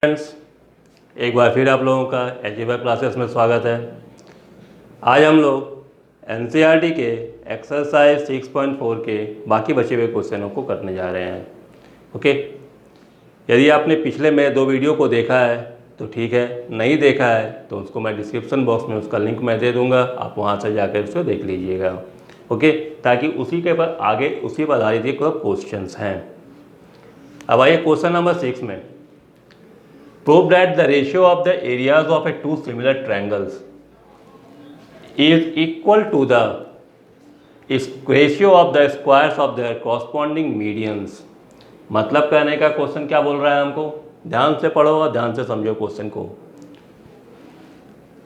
Friends, एक बार फिर आप लोगों का एलजेब्रा क्लासेस में स्वागत है। आज हम लोग एनसीईआरटी के एक्सरसाइज 6.4 के बाकी बचे हुए क्वेश्चनों को करने जा रहे हैं। ओके, यदि आपने पिछले मेरे 2 वीडियो को देखा है तो ठीक है, नहीं देखा है तो उसको मैं डिस्क्रिप्शन बॉक्स में उसका लिंक मैं दे दूंगा, आप वहां से जाकर उसको देख लीजिएगा। ओके, ताकि उसी के पर आगे उसी पर आधारित ये क्वेश्चंस हैं। अब आइए क्वेश्चन नंबर 6 में। Prove that the ratio of the areas of a two similar triangles is equal to the ratio of the squares of their corresponding medians। मतलब कहने का क्वेश्चन क्या बोल रहा है हमको, ध्यान से पढ़ो और ध्यान से समझो क्वेश्चन को।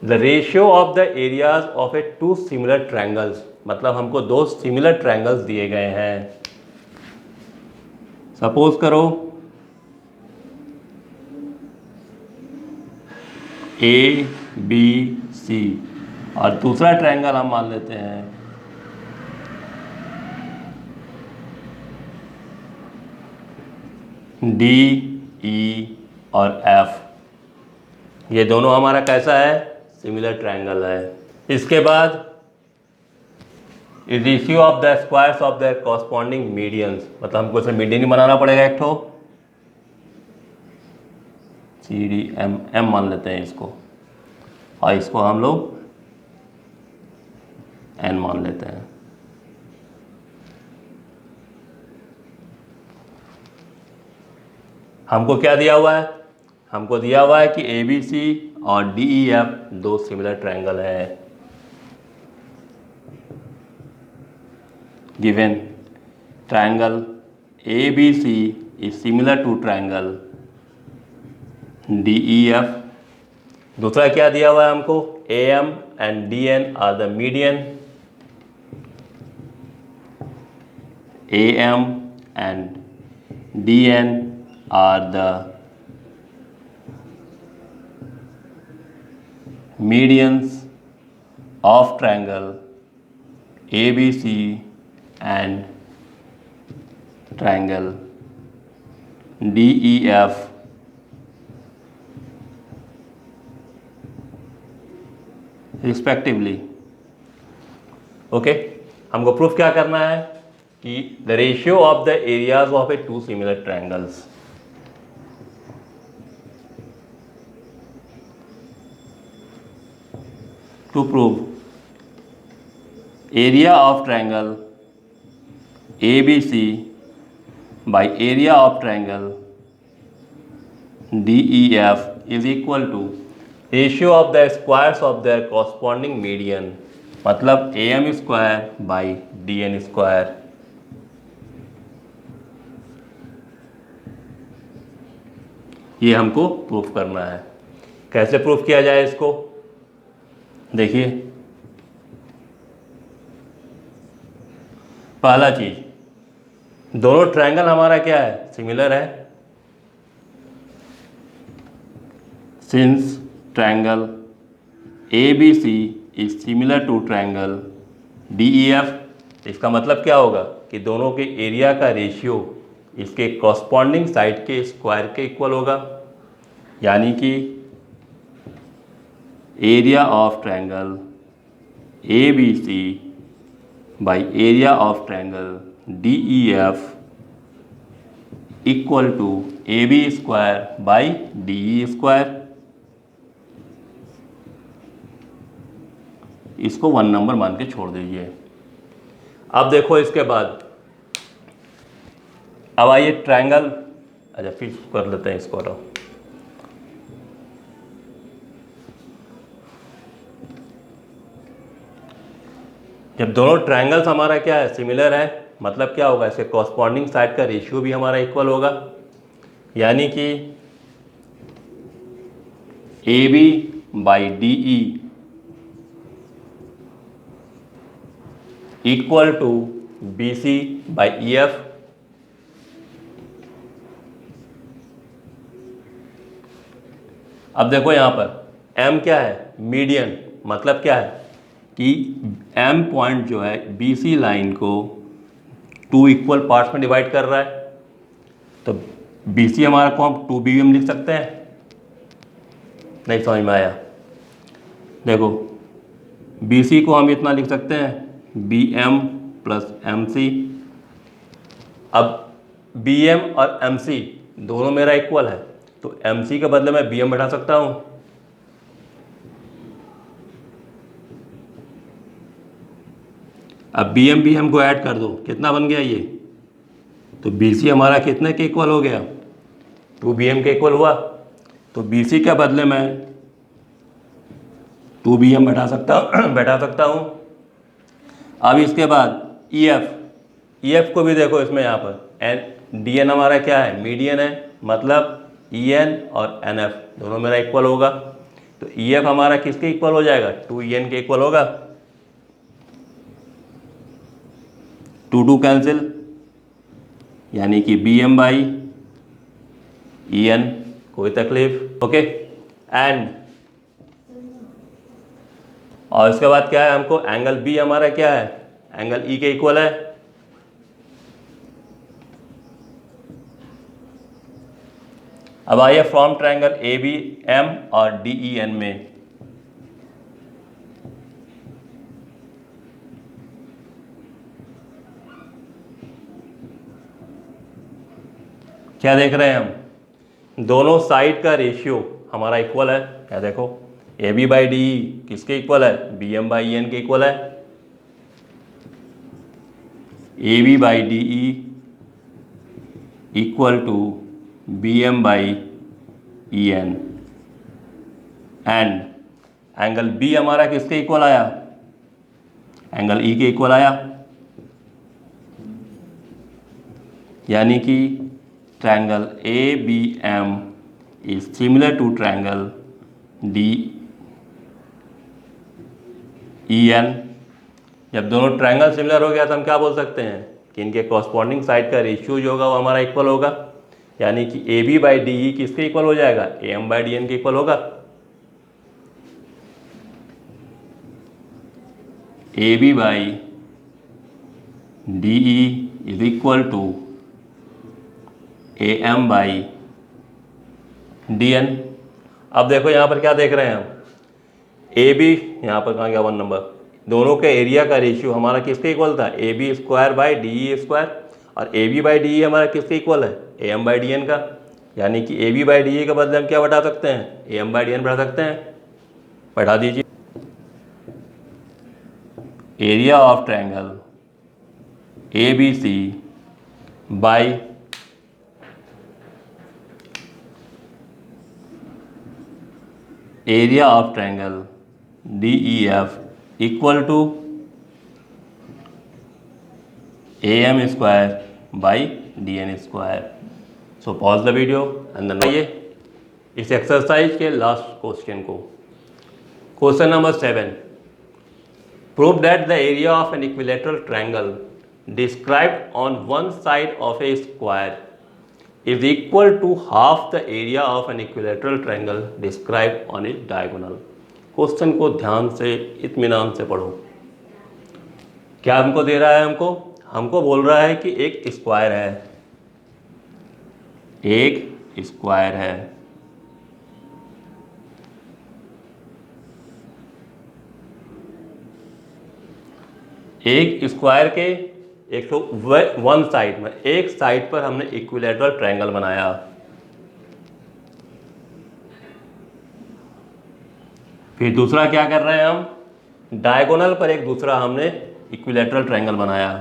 The ratio of the areas of a two similar triangles, मतलब हमको 2 सिमिलर ट्रायंगल्स दिए गए हैं। सपोज करो ए बी सी और दूसरा ट्रायंगल हम मान लेते हैं डी ई और एफ। ये दोनों हमारा कैसा है, सिमिलर ट्रायंगल है। इसके बाद ratio of the squares of the corresponding medians, मतलब हमको इसमें मीडियन बनाना पड़ेगा एक ठो, सी डी एम एम मान लेते हैं इसको, और इसको हम लोग एन मान लेते हैं। हमको क्या दिया हुआ है, हमको दिया हुआ है कि ए बी सी और D E F 2 similar triangle है। Given triangle A B C is similar to triangle D E F. दूसरा क्या दिया हुआ है हमको, A M and D N are the median, A M and D N are the medians of triangle ABC and triangle DEF respectively. Okay, हमको proof क्या करना है कि the ratio of the areas of A 2 similar triangles. To prove area of triangle ABC by area of triangle DEF is equal to ratio of the squares of their corresponding median, मतलब AM square by DN square. ये हमको proof करना है। कैसे proof किया जाए इसको, देखिए। पहला चीज, दोनों ट्रायंगल हमारा क्या है, सिमिलर है। Since triangle A B C is similar to triangle D E F, इसका मतलब क्या होगा कि दोनों के एरिया का रेशियो इसके कॉरस्पॉन्डिंग साइड के स्क्वायर के इक्वल होगा, यानी कि area of triangle ABC by area of triangle DEF equal to AB square by DE square। इसको 1 नंबर मान के छोड़ दीजिए। अब देखो इसके बाद, अब आइए ट्रायंगल, अच्छा फिर कर लेते हैं इसको। तो जब दोनों ट्रायंगल्स हमारा क्या है, सिमिलर है, मतलब क्या होगा, इसके कॉरस्पॉन्डिंग साइड का रेशियो भी हमारा इक्वल होगा, यानी कि A B by D E equal to B C by E F. अब देखो यहाँ पर एम क्या है, मीडियन, मतलब क्या है कि एम पॉइंट जो है बी सी लाइन को 2 इक्वल पार्ट्स में डिवाइड कर रहा है, तो बी सी हमारा को हम 2 बी एम लिख सकते हैं, नहीं समझ में आया? देखो बी सी को हम इतना लिख सकते हैं B M plus M C. अब बी एम और एम सी दोनों मेरा इक्वल है, तो एम सी के बदले मैं बी एम बैठा सकता हूँ। अब बी एम को ऐड कर दो, कितना बन गया ये? तो बी सी हमारा कितने के इक्वल हो गया? 2bm के इक्वल हुआ। तो बी सी के बदले मैं 2bm बैठा सकता हूँ। अब इसके बाद ई एफ को भी देखो, इसमें यहाँ पर एन डी एन हमारा क्या है? मीडियन है, मतलब ई एन और एन एफ दोनों मेरा इक्वल होगा। तो ई एफ हमारा किसके इक्वल हो जाएगा? 2en के इक्वल होगा। 2 कैंसिल, यानी कि B M by E N, कोई तकलीफ? ओके। एंड और इसके बाद क्या है? हमको एंगल बी हमारा क्या है? एंगल ई के इक्वल है। अब आइए from triangle A B M और डी ई एन में क्या देख रहे हैं हम? दोनों साइड का रेशियो हमारा इक्वल है। क्या देखो, A B by D E किसके इक्वल है? B M by E N के इक्वल है। A B by D E equal to B M by E N. And angle B हमारा किसके इक्वल आया? एंगल ई के इक्वल आया, यानी कि triangle A B M is similar to triangle D E N. जब दोनों ट्रायंगल सिमिलर हो गया तो हम क्या बोल सकते हैं कि इनके कॉरस्पॉन्डिंग साइड का रेशियो जो होगा वो हमारा इक्वल होगा, यानी कि A B by D E किसके इक्वल हो जाएगा? A M by D N के इक्वल होगा। A B by D E is equal to A M by D N. अब देखो यहाँ पर क्या देख रहे हैं हम? ए बी, यहाँ पर कहाँ गया 1 नंबर? दोनों के एरिया का रेशियो हमारा किसके इक्वल था? A B square by D E square. और A B by D E हमारा किसके इक्वल है? A M by D N का। यानी कि A B by D E के बदले हम क्या बैठा सकते हैं? A M by D N बैठा सकते हैं। बैठा दीजिए। Area of triangle A B C by area of triangle D E F equal to A M square by D N square. So pause the video and then आइए इस exercise के last question को। Question number 7, prove that the area of an equilateral triangle described on one side of a square is equal to half the area of an equilateral triangle described on its diagonal। Question को ध्यान से इत्मीनान से पढ़ो। क्या हमको दे रहा है? हमको बोल रहा है कि एक स्क्वायर है, एक स्क्वायर है, एक स्क्वायर के एक तो वन साइड में, एक साइड पर हमने इक्विलैटरल ट्रायंगल बनाया। फिर दूसरा क्या कर रहे हैं हम? डायगोनल पर एक दूसरा हमने इक्विलैटरल ट्रायंगल बनाया।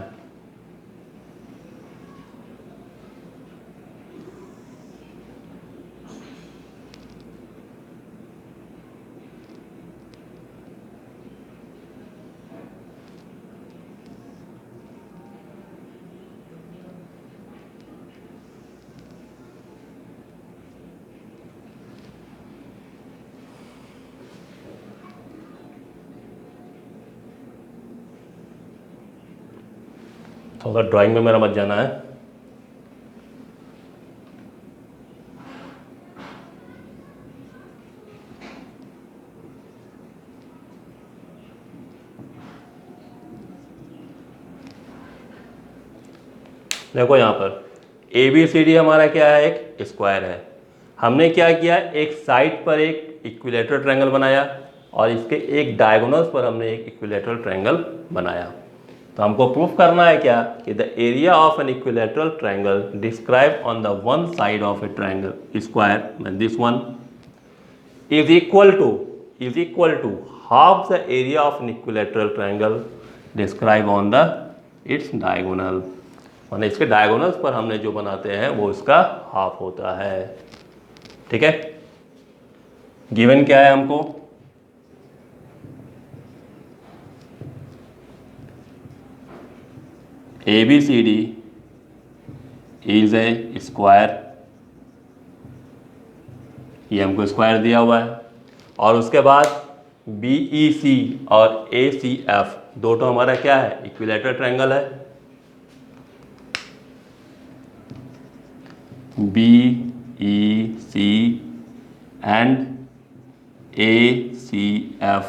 थोड़ा ड्राइंग में मेरा मत जाना है। देखो यहाँ पर ए बी सी डी हमारा क्या है? एक स्क्वायर है। हमने क्या किया, एक साइड पर एक इक्विलेटरल ट्रायंगल बनाया और इसके एक डायगोनल्स पर हमने एक इक्विलेटरल ट्रायंगल बनाया। तो हमको प्रूफ करना है क्या कि the area of an equilateral triangle describe on the one side of a triangle square this one is equal to half the area of an equilateral triangle described on the its diagonal। माने इसके diagonals पर हमने जो बनाते हैं वो इसका half होता है। ठीक है, गिवन क्या है हमको, ABCD इज ए स्क्वायर, ये हमको स्क्वायर दिया हुआ है, और उसके बाद BEC और ACF दोनों हमारा क्या है, इक्विलेटरल ट्रायंगल है। BEC and ACF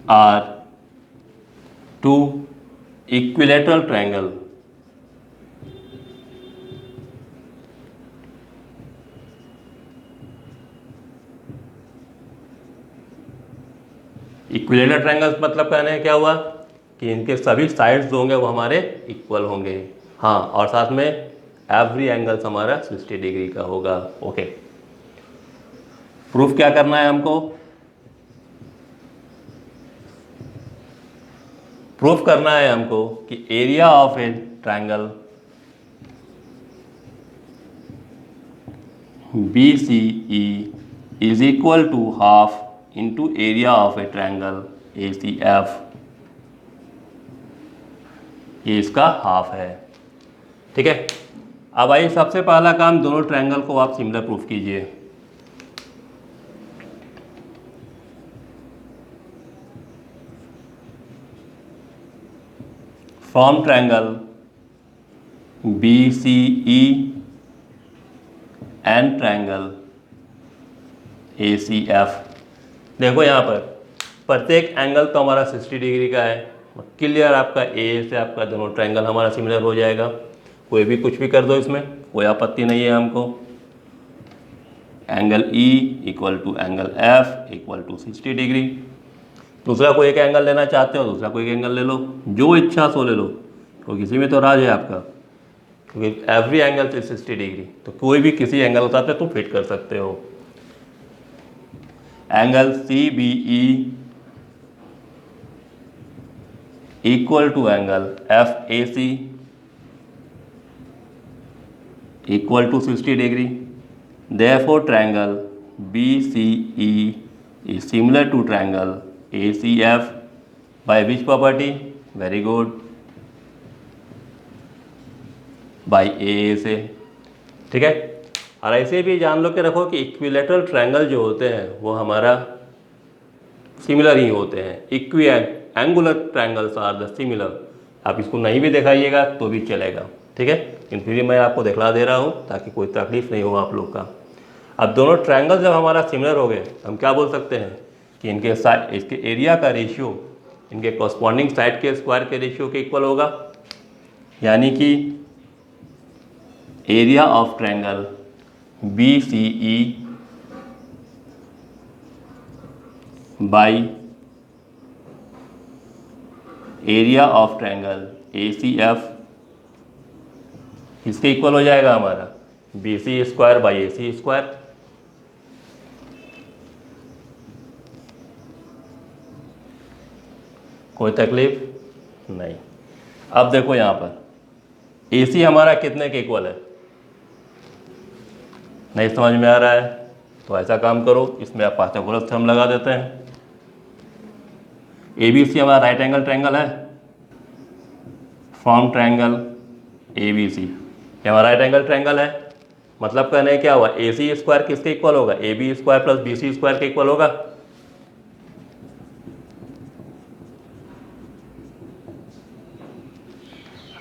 are two equilateral triangle equilateral triangles मतलब कहने हैं क्या हुआ कि इनके सभी साइड्स जो होंगे वो हमारे इक्वल होंगे। हाँ, और साथ में एवरी एंगल्स हमारा 60 डिग्री का होगा। ओके, प्रूफ क्या करना है हमको, प्रूफ करना है हमको कि area of a triangle BCE is equal to half into area of a triangle ACF, ये इसका हाफ है। ठीक है, अब आइए सबसे पहला काम, दोनों ट्रायंगल को आप सिमिलर प्रूफ कीजिए। From triangle BCE and triangle ACF, देखो यहाँ पर प्रत्येक एंगल तो हमारा 60 डिग्री का है, क्लियर आपका ए से आपका दोनों ट्रायंगल हमारा सिमिलर हो जाएगा। कोई भी कुछ भी कर दो, इसमें कोई आपत्ति नहीं है हमको। Angle E equal to angle F equal to 60 degree. दूसरा कोई एक एंगल लेना चाहते हो, दूसरा कोई एक एंगल ले लो, जो इच्छा सो ले लो, क्योंकि इसी में तो राज है आपका, क्योंकि एवरी एंगल से 60 डिग्री, तो कोई भी किसी एंगल के साथ तो फिट कर सकते हो। Angle CBE equal to angle FAC equal to 60 degree. Therefore triangle BCE is similar to triangle ACF by which property? Very good, by AA से। ठीक है, और ऐसे भी जान लो कि रखो कि इक्विलेटरल ट्रायंगल जो होते हैं वो हमारा सिमिलर ही होते हैं। Equiangular triangles are the similar. आप इसको नहीं भी दिखाइएगा तो भी चलेगा। ठीक है, इन फिर मैं आपको दिखला दे रहा हूँ ताकि कोई तकलीफ नहीं हो आप लोग का। अब दोनों ट्रायंगल जब हमारा सिमिलर हो गए, हम क्या बोल सकते हैं कि इनके साइड, इसके एरिया का रेशियो इनके कॉरस्पॉन्डिंग साइड के स्क्वायर के रेशियो के इक्वल होगा, यानी कि area of triangle BCE by area of triangle ACF इसके इक्वल हो जाएगा हमारा BC square by AC square. कोई तकलीफ नहीं। अब देखो यहाँ पर AC हमारा कितने के इक्वल है, नहीं समझ में आ रहा है तो ऐसा काम करो, इसमें आप पाइथागोरस थ्योरम लगा देते हैं। ABC हमारा राइट एंगल ट्रायंगल है, फ्रॉम ट्रायंगल ABC ये हमारा राइट एंगल ट्रायंगल है, मतलब कहने क्या हुआ, AC स्क्वायर किसके इक्वल होगा, AB square plus BC square के इक्वल होगा।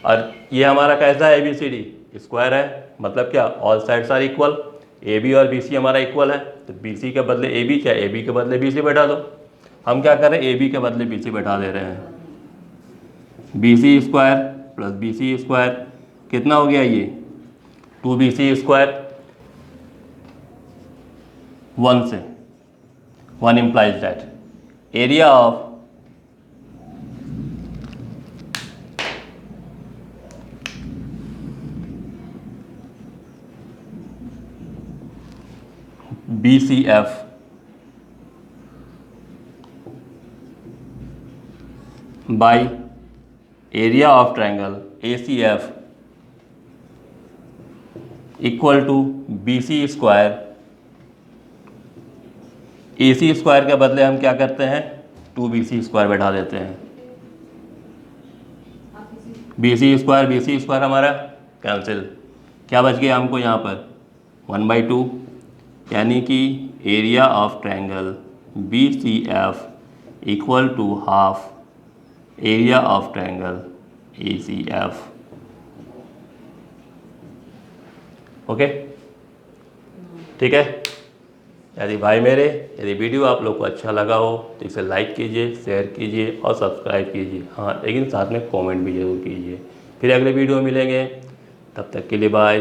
और ये हमारा कैसा है, ABCD स्क्वायर है, मतलब क्या, all sides are equal. AB और BC हमारा इक्वल है, तो BC के बदले AB, चाहे AB के बदले BC बैठा दो। हम क्या कर रहे हैं, ए बी के बदले बी सी बैठा दे रहे हैं। B C square plus B C square कितना हो गया ये 2bc स्क्वायर, 1 से 1 implies that area of BCF by area of triangle ACF equal to BC square. AC square के बदले हम क्या करते हैं 2BC स्क्वायर बैठा देते हैं। BC स्क्वायर हमारा कैंसिल, क्या बच गया हमको यहाँ पर 1/2, यानी कि area of triangle BCF equal to half area of triangle ACF। Okay, ठीक है। यदि भाई मेरे, यदि वीडियो आप लोग को अच्छा लगा हो तो इसे लाइक कीजिए, शेयर कीजिए और सब्सक्राइब कीजिए। हाँ, लेकिन साथ में कमेंट भी जरूर कीजिए। फिर अगले वीडियो में मिलेंगे, तब तक के लिए बाय।